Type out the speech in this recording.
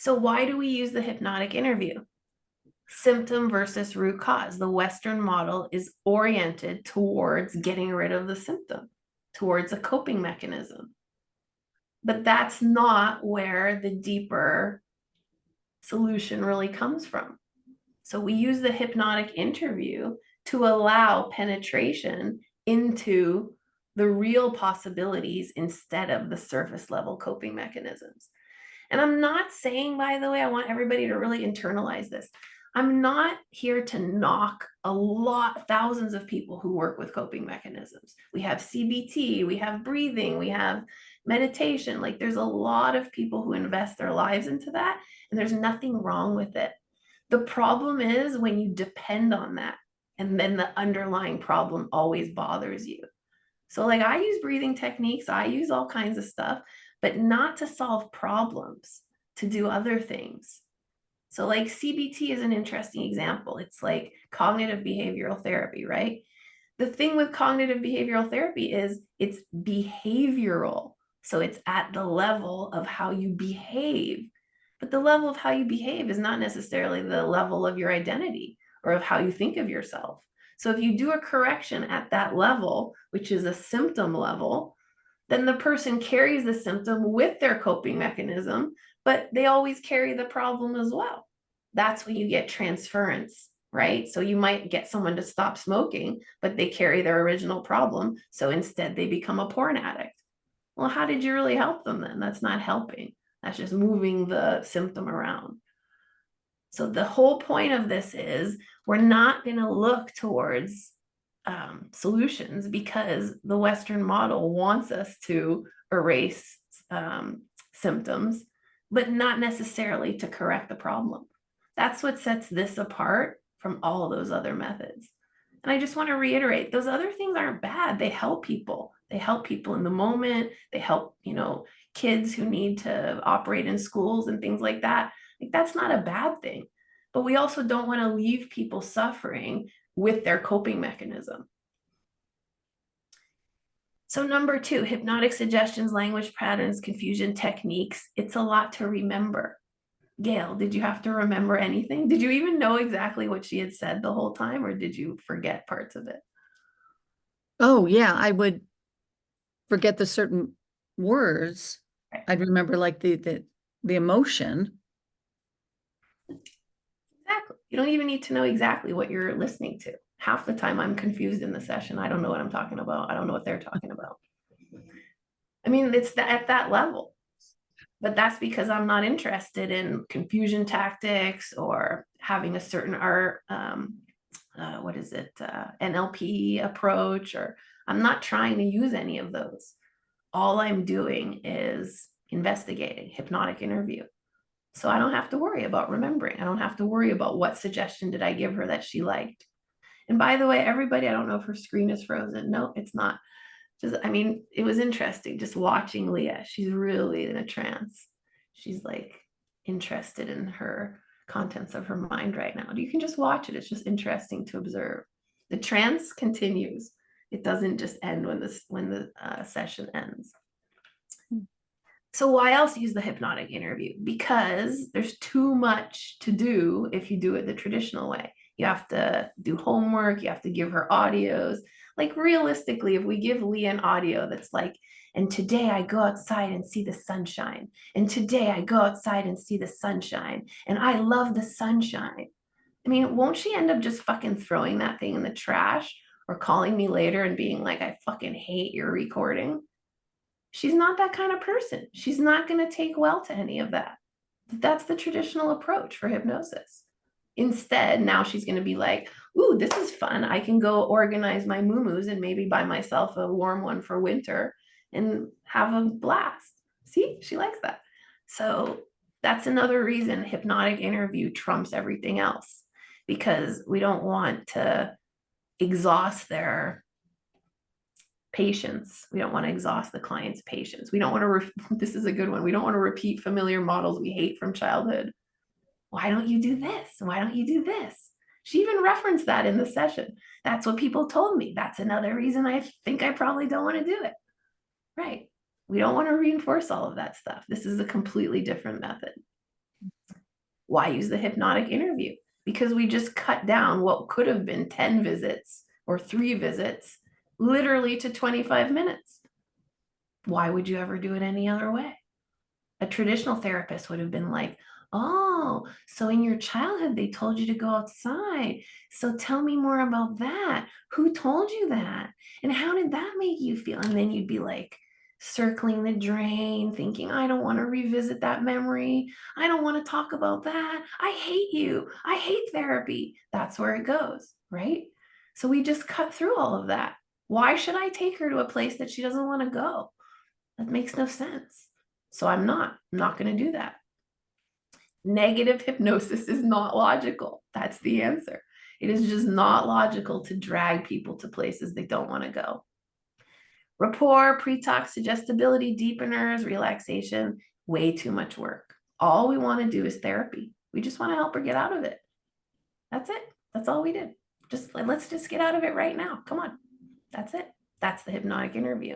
So why do we use the hypnotic interview? Symptom versus root cause. The Western model is oriented towards getting rid of the symptom, towards a coping mechanism. But that's not where the deeper solution really comes from. So we use the hypnotic interview to allow penetration into the real possibilities instead of the surface level coping mechanisms. And I'm not saying, by the way, I want everybody to really internalize this. I'm not here to knock thousands of people who work with coping mechanisms. We have CBT, we have breathing, we have meditation. Like there's a lot of people who invest their lives into that, and there's nothing wrong with it. The problem is when you depend on that, and then the underlying problem always bothers you. So like I use breathing techniques, I use all kinds of stuff, but not to solve problems, to do other things. So like CBT is an interesting example. It's like cognitive behavioral therapy, right? The thing with cognitive behavioral therapy is it's behavioral. So it's at the level of how you behave. But the level of how you behave is not necessarily the level of your identity or of how you think of yourself. So if you do a correction at that level, which is a symptom level, then the person carries the symptom with their coping mechanism, but they always carry the problem as well. That's when you get transference, right? So you might get someone to stop smoking, but they carry their original problem. So instead they become a porn addict. Well, how did you really help them then? That's not helping. That's just moving the symptom around. So the whole point of this is we're not going to look towards solutions because the Western model wants us to erase symptoms, but not necessarily to correct the problem. That's what sets this apart from all of those other methods. And I just want to reiterate, those other things aren't bad. They help people. They help people in the moment. They help, kids who need to operate in schools and things like that. Like that's not a bad thing. But we also don't want to leave people suffering with their coping mechanism. So number 2, hypnotic suggestions, language patterns, confusion techniques. It's a lot to remember. Gail, did you have to remember anything? Did you even know exactly what she had said the whole time, or did you forget parts of it? Oh, yeah, I would forget the certain words. Right. I'd remember like the emotion. Exactly. You don't even need to know exactly what you're listening to. Half the time I'm confused in the session. I don't know what I'm talking about. I don't know what they're talking about. I mean, it's at that level. But that's because I'm not interested in confusion tactics or having a certain art, NLP approach, or I'm not trying to use any of those. All I'm doing is investigating, hypnotic interview. So I don't have to worry about remembering. I don't have to worry about what suggestion did I give her that she liked. And by the way, everybody, I don't know if her screen is frozen. No, it's not. It was interesting just watching Leah. She's really in a trance. She's like interested in her contents of her mind right now. You can just watch it. It's just interesting to observe. The trance continues. It doesn't just end when the session ends. So why else use the hypnotic interview? Because there's too much to do if you do it the traditional way. You have to do homework, you have to give her audios. Like realistically, if we give Leah an audio that's like, and today I go outside and see the sunshine, and today I go outside and see the sunshine, and I love the sunshine. I mean, won't she end up just fucking throwing that thing in the trash or calling me later and being like, I fucking hate your recording? She's not that kind of person. She's not going to take well to any of that. That's the traditional approach for hypnosis. Instead, now she's going to be like, ooh, this is fun. I can go organize my moo-moos and maybe buy myself a warm one for winter and have a blast. See, she likes that. So that's another reason hypnotic interview trumps everything else, because we don't want to exhaust their patience. We don't want to exhaust the client's patience. We don't want to, this is a good one. We don't want to repeat familiar models we hate from childhood. Why don't you do this? Why don't you do this? She even referenced that in the session. That's what people told me. That's another reason I think I probably don't want to do it. Right. We don't want to reinforce all of that stuff. This is a completely different method. Why use the hypnotic interview? Because we just cut down what could have been 10 visits or 3 visits literally to 25 minutes. Why would you ever do it any other way? A traditional therapist would have been like, oh, so in your childhood, they told you to go outside. So tell me more about that. Who told you that? And how did that make you feel? And then you'd be like circling the drain, thinking, I don't want to revisit that memory. I don't want to talk about that. I hate you. I hate therapy. That's where it goes, right? So we just cut through all of that. Why should I take her to a place that she doesn't want to go? That makes no sense. So I'm not going to do that. Negative hypnosis is not logical. That's the answer. It is just not logical to drag people to places they don't want to go. Rapport, pre-talk, suggestibility, deepeners, relaxation, way too much work. All we want to do is therapy. We just want to help her get out of it. That's it. That's all we did. Let's just get out of it right now. Come on. That's it. That's the hypnotic interview.